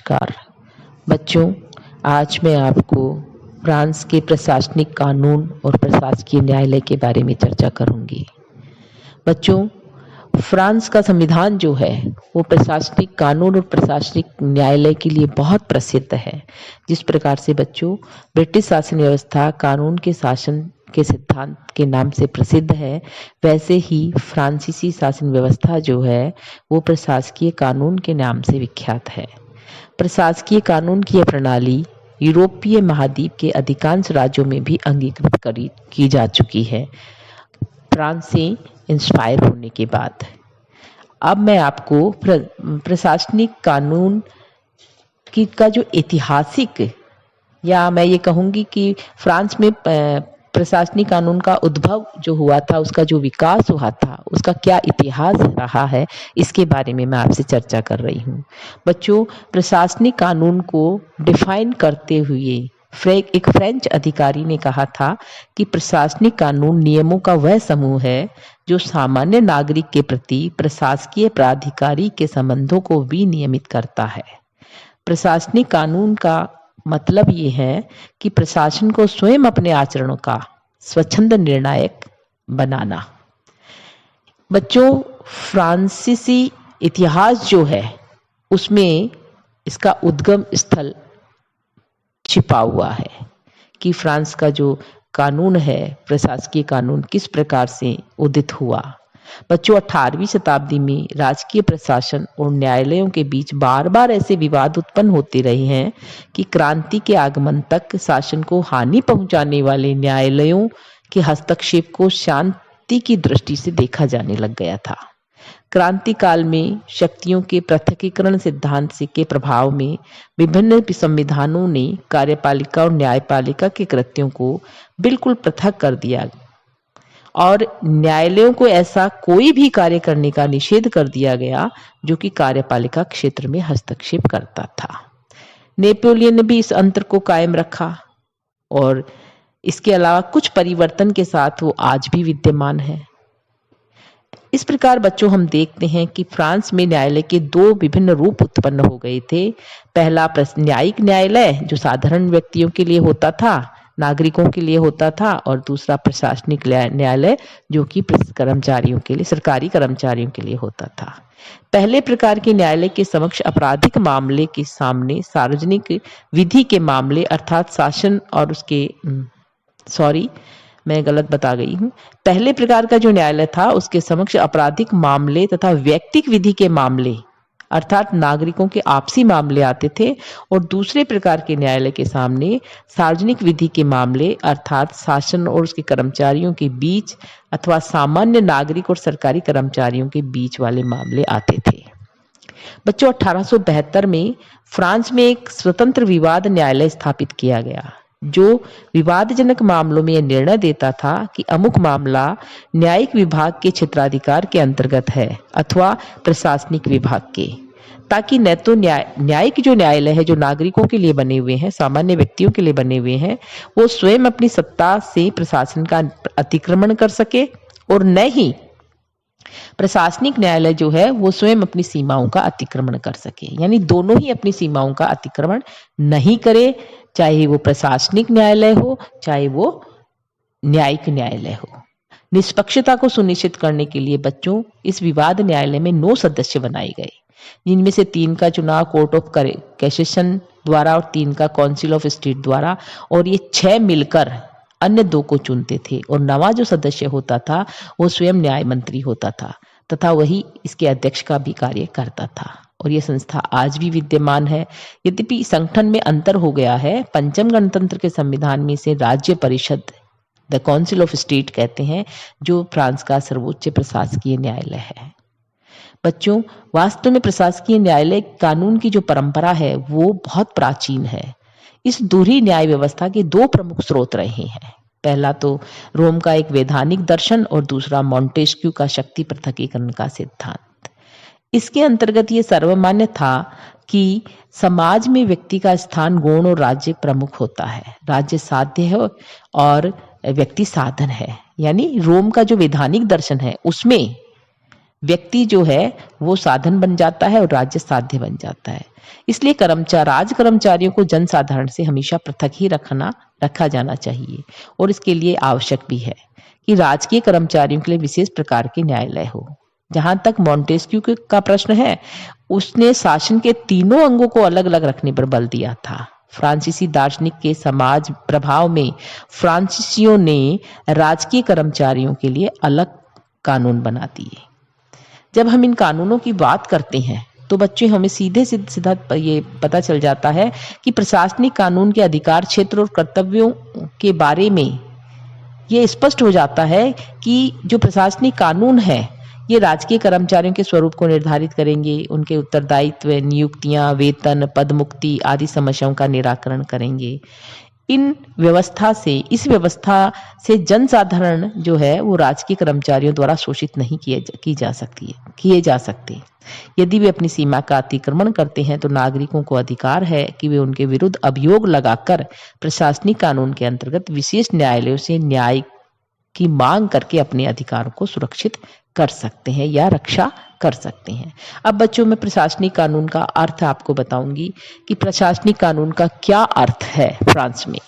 नमस्कार बच्चों, आज मैं आपको फ्रांस के प्रशासनिक कानून और प्रशासकीय न्यायालय के बारे में चर्चा करूंगी। बच्चों, फ्रांस का संविधान जो है वो प्रशासनिक कानून और प्रशासनिक न्यायालय के लिए बहुत प्रसिद्ध है। जिस प्रकार से बच्चों ब्रिटिश शासन व्यवस्था कानून के शासन के सिद्धांत के नाम से प्रसिद्ध है, वैसे ही फ्रांसीसी शासन व्यवस्था जो है वो प्रशासकीय कानून के नाम से विख्यात है। प्रशासकीय कानून की यह प्रणाली यूरोपीय महाद्वीप के अधिकांश राज्यों में भी अंगीकृत की जा चुकी है, फ्रांस से इंस्पायर होने के बाद। अब मैं आपको प्रशासनिक कानून का जो ऐतिहासिक, या मैं ये कहूँगी कि फ्रांस में प्रशासनिक कानून का उद्भव जो हुआ था, उसका जो विकास हुआ था, उसका क्या इतिहास रहा है, इसके बारे में मैं आपसे चर्चा कर रही हूँ। बच्चों, प्रशासनिक कानून को डिफाइन करते हुए एक फ्रेंच अधिकारी ने कहा था कि प्रशासनिक कानून नियमों का वह समूह है जो सामान्य नागरिक के प्रति प्रशासकीय प्राधिकारी के संबंधों को विनियमित करता है। प्रशासनिक कानून का मतलब ये है कि प्रशासन को स्वयं अपने आचरणों का स्वच्छंद निर्णायक बनाना। बच्चों, फ्रांसीसी इतिहास जो है उसमें इसका उद्गम स्थल छिपा हुआ है कि फ्रांस का जो कानून है, प्रशासकीय कानून, किस प्रकार से उदित हुआ। बच्चों, 18वीं शताब्दी में राजकीय प्रशासन और न्यायालयों के बीच बार बार ऐसे विवाद उत्पन्न होते रहे हैं कि क्रांति के आगमन तक शासन को हानि पहुंचाने वाले न्यायालयों के हस्तक्षेप को शांति की दृष्टि से देखा जाने लग गया था। क्रांति काल में शक्तियों के पृथकीकरण सिद्धांत के प्रभाव में विभिन्न संविधानों ने कार्यपालिका और न्यायपालिका के कृत्यों को बिल्कुल पृथक कर दिया और न्यायालयों को ऐसा कोई भी कार्य करने का निषेध कर दिया गया जो कि कार्यपालिका क्षेत्र में हस्तक्षेप करता था। नेपोलियन ने भी इस अंतर को कायम रखा और इसके अलावा कुछ परिवर्तन के साथ वो आज भी विद्यमान है। इस प्रकार बच्चों, हम देखते हैं कि फ्रांस में न्यायालय के दो विभिन्न रूप उत्पन्न हो गए थे। पहला न्यायिक न्यायालय जो साधारण व्यक्तियों के लिए होता था, नागरिकों के लिए होता था, और दूसरा प्रशासनिक न्यायालय जो कि कर्मचारियों के लिए, सरकारी कर्मचारियों के लिए होता था। पहले प्रकार के न्यायालय के समक्ष आपराधिक मामले के सामने सार्वजनिक विधि के मामले अर्थात शासन और उसके मैं गलत बता गई हूँ। पहले प्रकार का जो न्यायालय था उसके समक्ष आपराधिक मामले तथा व्यक्तिक विधि के मामले अर्थात नागरिकों के आपसी मामले आते थे, और दूसरे प्रकार के न्यायालय के सामने सार्वजनिक विधि के मामले अर्थात शासन और उसके कर्मचारियों के बीच अथवा सामान्य नागरिक और सरकारी कर्मचारियों के बीच वाले मामले आते थे। बच्चों, 1872 में फ्रांस में एक स्वतंत्र विवाद न्यायालय स्थापित किया गया जो विवादजनक मामलों में यह निर्णय देता था कि अमुक मामला न्यायिक विभाग के क्षेत्राधिकार के अंतर्गत है अथवा प्रशासनिक विभाग के, ताकि न तो न्यायिक जो न्यायालय है जो नागरिकों के लिए बने हुए हैं, सामान्य व्यक्तियों के लिए बने हुए हैं, वो स्वयं अपनी सत्ता से प्रशासन का अतिक्रमण कर सके, और न ही प्रशासनिक न्यायालय जो है वो स्वयं अपनी सीमाओं का अतिक्रमण कर सके। यानी दोनों ही अपनी सीमाओं का अतिक्रमण नहीं करे, चाहे वो प्रशासनिक न्यायालय हो चाहे वो न्यायिक न्यायालय हो। निष्पक्षता को सुनिश्चित करने के लिए बच्चों इस विवाद न्यायालय में 9 सदस्य बनाए गए, जिनमें से 3 का चुनाव कोर्ट ऑफ कैसेशन द्वारा और 3 का काउंसिल ऑफ स्टेट द्वारा, और ये 6 मिलकर अन्य 2 को चुनते थे, और 9वां जो सदस्य होता था वो स्वयं न्याय मंत्री होता था तथा वही इसके अध्यक्ष का भी कार्य करता था, और यह संस्था आज भी विद्यमान है। यद्यपि संगठन में अंतर हो गया है। पंचम गणतंत्र के संविधान में से राज्य परिषद, द काउंसिल ऑफ स्टेट कहते हैं, जो फ्रांस का सर्वोच्च प्रशासकीय न्यायालय है। बच्चों, वास्तव में प्रशासकीय न्यायालय कानून की जो परंपरा है वो बहुत प्राचीन है। इस दोहरी न्याय व्यवस्था के 2 प्रमुख स्रोत रहे हैं। पहला तो रोम का एक वैधानिक दर्शन और दूसरा मॉन्टेस्क्यू का शक्ति पृथकीकरण का सिद्धांत। इसके अंतर्गत ये सर्वमान्य था कि समाज में व्यक्ति का स्थान गौण और राज्य प्रमुख होता है। राज्य साध्य है और व्यक्ति साधन है। यानी रोम का जो वैधानिक दर्शन है उसमें व्यक्ति जो है वो साधन बन जाता है और राज्य साध्य बन जाता है। इसलिए राज कर्मचारियों को जनसाधारण से हमेशा पृथक ही रखा जाना चाहिए और इसके लिए आवश्यक भी है कि राजकीय कर्मचारियों के लिए विशेष प्रकार के न्यायालय हो। जहां तक मॉन्टेस्क्यू का प्रश्न है, उसने शासन के तीनों अंगों को अलग अलग रखने पर बल दिया था। फ्रांसीसी दार्शनिक के समाज प्रभाव में फ्रांसीसियों ने राजकीय कर्मचारियों के लिए अलग कानून बना दिए। जब हम इन कानूनों की बात करते हैं तो बच्चे हमें सीधा ये पता चल जाता है कि प्रशासनिक कानून के अधिकार क्षेत्र और कर्तव्यों के बारे में ये स्पष्ट हो जाता है कि जो प्रशासनिक कानून है ये राजकीय कर्मचारियों के स्वरूप को निर्धारित करेंगे, उनके उत्तरदायित्व, नियुक्तियां, वेतन, पदमुक्ति आदि समस्याओं का निराकरण करेंगे। इस व्यवस्था से जनसाधारण जो है वो राजकीय कर्मचारियों द्वारा शोषित नहीं किए जा सकते। यदि वे अपनी सीमा का अतिक्रमण करते हैं तो नागरिकों को अधिकार है कि वे उनके विरुद्ध अभियोग लगाकर प्रशासनिक कानून के अंतर्गत विशेष न्यायालयों से न्याय की मांग करके अपने अधिकारों को सुरक्षित कर सकते हैं या रक्षा कर सकते हैं। अब बच्चों में प्रशासनिक कानून का अर्थ आपको बताऊंगी कि प्रशासनिक कानून का क्या अर्थ है फ्रांस में।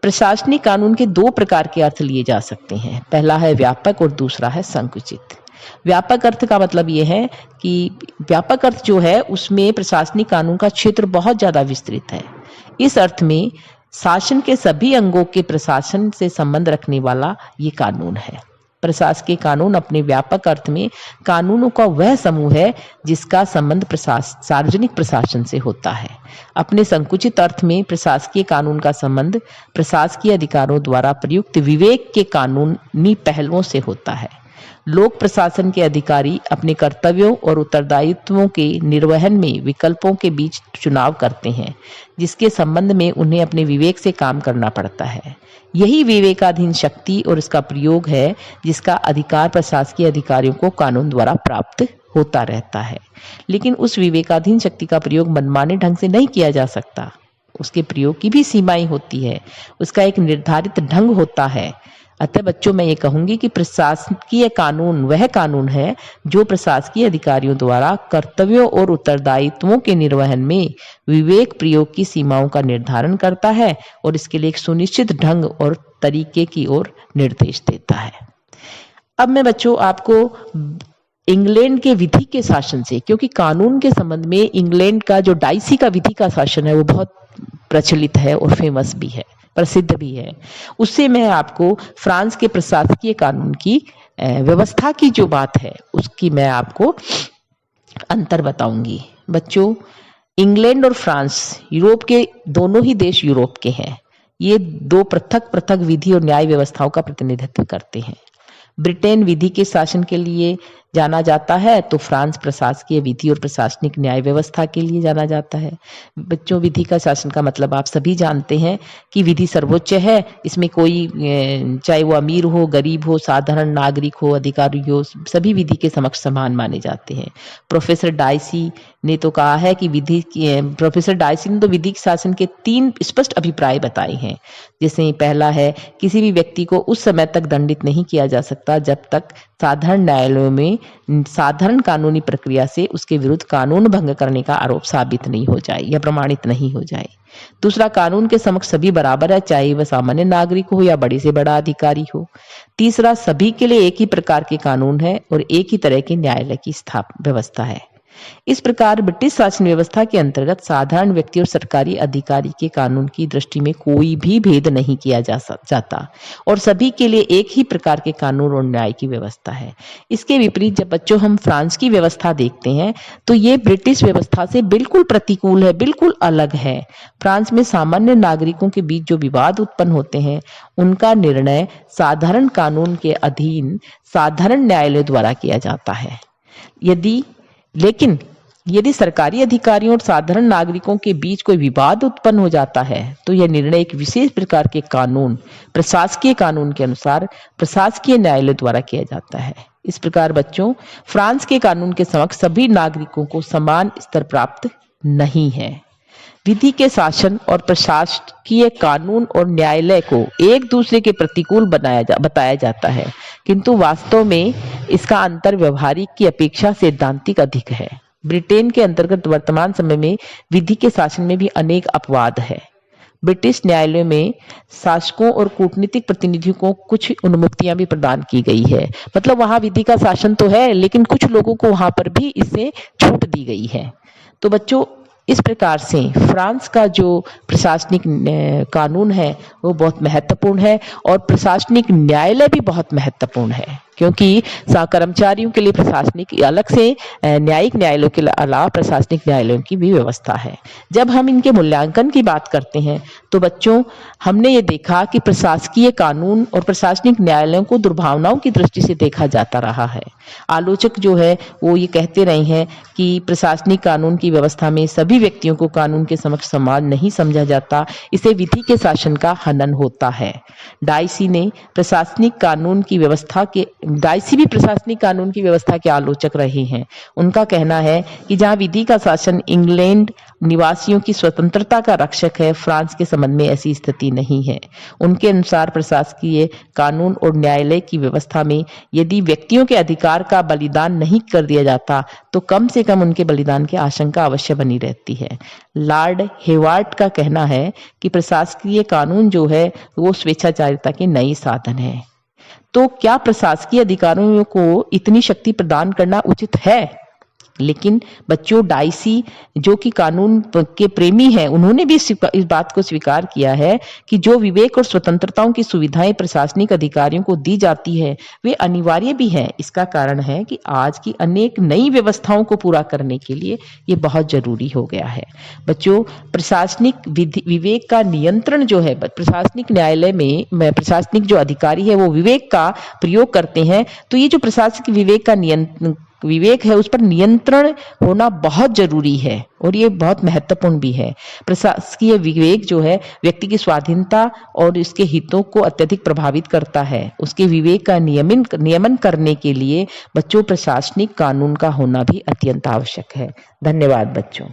प्रशासनिक कानून के दो प्रकार के अर्थ लिए जा सकते हैं, पहला है व्यापक और दूसरा है संकुचित। व्यापक अर्थ का मतलब यह है कि व्यापक अर्थ जो है उसमें प्रशासनिक कानून का क्षेत्र बहुत ज्यादा विस्तृत है। इस अर्थ में शासन के सभी अंगों के प्रशासन से संबंध रखने वाला ये कानून है। प्रशासकीय कानून अपने व्यापक अर्थ में कानूनों का वह समूह है जिसका संबंध सार्वजनिक प्रशासन से होता है। अपने संकुचित अर्थ में प्रशासकीय कानून का संबंध प्रशासकीय अधिकारों द्वारा प्रयुक्त विवेक के कानूनी पहलुओं से होता है। लोक प्रशासन के अधिकारी अपने कर्तव्यों और उत्तरदायित्वों के निर्वहन में विकल्पों के बीच चुनाव करते हैं, जिसके संबंध में उन्हें अपने विवेक से काम करना पड़ता है। यही विवेकाधीन शक्ति और इसका प्रयोग है जिसका अधिकार प्रशासकीय अधिकारियों को कानून द्वारा प्राप्त होता रहता है। लेकिन उस विवेकाधीन शक्ति का प्रयोग मनमाने ढंग से नहीं किया जा सकता। उसके प्रयोग की भी सीमाएं होती है, उसका एक निर्धारित ढंग होता है। अतः बच्चों मैं ये कहूंगी कि प्रशासकीय कानून वह कानून है जो प्रशासकीय अधिकारियों द्वारा कर्तव्यों और उत्तरदायित्वों के निर्वहन में विवेक प्रयोग की सीमाओं का निर्धारण करता है और इसके लिए एक सुनिश्चित ढंग और तरीके की ओर निर्देश देता है। अब मैं बच्चों आपको इंग्लैंड के विधि के शासन से, क्योंकि कानून के संबंध में इंग्लैंड का जो डाइसी का विधि का शासन है वो बहुत प्रचलित है और फेमस भी है, प्रसिद्ध भी है, उससे मैं आपको फ्रांस के प्रशासकीय कानून की व्यवस्था की जो बात है उसकी मैं आपको अंतर बताऊंगी। बच्चों, इंग्लैंड और फ्रांस यूरोप के दोनों ही देश यूरोप के हैं। ये दो पृथक पृथक विधि और न्याय व्यवस्थाओं का प्रतिनिधित्व करते हैं। ब्रिटेन विधि के शासन के लिए जाना जाता है तो फ्रांस प्रशासकीय विधि और प्रशासनिक न्याय व्यवस्था के लिए जाना जाता है। बच्चों, विधि का शासन का मतलब आप सभी जानते हैं कि विधि सर्वोच्च है। इसमें कोई चाहे वो अमीर हो, गरीब हो, साधारण नागरिक हो, अधिकारी हो, सभी विधि के समक्ष समान माने जाते हैं। प्रोफेसर डाइसी ने तो कहा है कि प्रोफेसर डाइसी ने तो विधि शासन के 3 स्पष्ट अभिप्राय बताए हैं। जैसे पहला है, किसी भी व्यक्ति को उस समय तक दंडित नहीं किया जा सकता जब तक साधारण न्यायालयों में साधारण कानूनी प्रक्रिया से उसके विरुद्ध कानून भंग करने का आरोप साबित नहीं हो जाए या प्रमाणित नहीं हो जाए। दूसरा, कानून के समक्ष सभी बराबर है, चाहे वह सामान्य नागरिक हो या बड़े से बड़ा अधिकारी हो। तीसरा, सभी के लिए एक ही प्रकार के कानून है और एक ही तरह के न्यायालय की व्यवस्था है। इस प्रकार ब्रिटिश शासन व्यवस्था के अंतर्गत साधारण व्यक्ति और सरकारी अधिकारी के कानून की दृष्टि में कोई भी भेद नहीं किया जाता और सभी के लिए एक ही प्रकार के कानून और न्याय की व्यवस्था है। इसके विपरीत जब बच्चों हम फ्रांस की व्यवस्था देखते हैं तो ये ब्रिटिश व्यवस्था से बिल्कुल प्रतिकूल है, बिल्कुल अलग है। फ्रांस में सामान्य नागरिकों के बीच जो विवाद उत्पन्न होते हैं उनका निर्णय साधारण कानून के अधीन साधारण न्यायालय द्वारा किया जाता है। लेकिन यदि सरकारी अधिकारियों और साधारण नागरिकों के बीच कोई विवाद उत्पन्न हो जाता है तो यह निर्णय एक विशेष प्रकार के कानून, प्रशासकीय कानून के अनुसार प्रशासकीय न्यायालय द्वारा किया जाता है। इस प्रकार बच्चों, फ्रांस के कानून के समक्ष सभी नागरिकों को समान स्तर प्राप्त नहीं है। विधि के शासन और प्रशासकीय कानून और न्यायालय को एक दूसरे के प्रतिकूल बताया जाता है, किंतु वास्तव में इसका अंतर व्यवहारिक की अपेक्षा सैद्धांतिक अधिक है। ब्रिटेन के अंतर्गत वर्तमान समय में विधि के शासन में भी अनेक अपवाद है। ब्रिटिश न्यायालयों में शासकों और कूटनीतिक प्रतिनिधियों को कुछ उन्मुक्तियां भी प्रदान की गई है। मतलब वहां विधि का शासन तो है, लेकिन कुछ लोगों को वहां पर भी इससे छूट दी गई है। तो बच्चों, इस प्रकार से फ्रांस का जो प्रशासनिक कानून है वो बहुत महत्वपूर्ण है और प्रशासनिक न्यायालय भी बहुत महत्वपूर्ण है, क्योंकि कर्मचारियों के लिए प्रशासनिक अलग से न्यायिक न्यायालयों के अलावा प्रशासनिक न्यायालयों की भी व्यवस्था है। जब हम इनके मूल्यांकन की बात करते हैं तो बच्चों, हमने ये देखा कि प्रशासकीय कानून और प्रशासनिक न्यायालयों को दुर्भावनाओं की दृष्टि से देखा जाता रहा है। आलोचक जो है वो ये कहते रहे हैं कि प्रशासनिक कानून की व्यवस्था में सभी व्यक्तियों को कानून के समक्ष समान नहीं समझा जाता, इसे विधि के शासन का हनन होता है। डाइसी भी प्रशासनिक कानून की व्यवस्था के आलोचक रहे हैं। उनका कहना है कि जहां विधि का शासन इंग्लैंड निवासियों की स्वतंत्रता का रक्षक है, फ्रांस के संबंध में ऐसी स्थिति नहीं है। उनके अनुसार प्रशासकीय कानून और न्यायालय की व्यवस्था में यदि व्यक्तियों के अधिकार का बलिदान नहीं कर दिया जाता तो कम से कम उनके बलिदान की आशंका अवश्य बनी रहती है। लॉर्ड हेवार्ड का कहना है कि प्रशासकीय कानून जो है वो स्वेच्छाचारिता के नए साधन है। तो क्या प्रशासकीय अधिकारियों को इतनी शक्ति प्रदान करना उचित है? लेकिन बच्चों, डाइसी जो कि कानून के प्रेमी हैं, उन्होंने भी इस बात को स्वीकार किया है कि जो विवेक और स्वतंत्रताओं की सुविधाएं प्रशासनिक अधिकारियों को दी जाती है वे अनिवार्य भी हैं। इसका कारण है कि आज की अनेक नई व्यवस्थाओं को पूरा करने के लिए ये बहुत जरूरी हो गया है। बच्चों, प्रशासनिक विवेक का नियंत्रण जो है, प्रशासनिक न्यायालय में प्रशासनिक जो अधिकारी है वो विवेक का प्रयोग करते हैं, तो ये जो प्रशासनिक विवेक है उस पर नियंत्रण होना बहुत जरूरी है और ये बहुत महत्वपूर्ण भी है। प्रशासकीय विवेक जो है व्यक्ति की स्वाधीनता और इसके हितों को अत्यधिक प्रभावित करता है। उसके विवेक का नियमन करने के लिए बच्चों प्रशासनिक कानून का होना भी अत्यंत आवश्यक है। धन्यवाद बच्चों।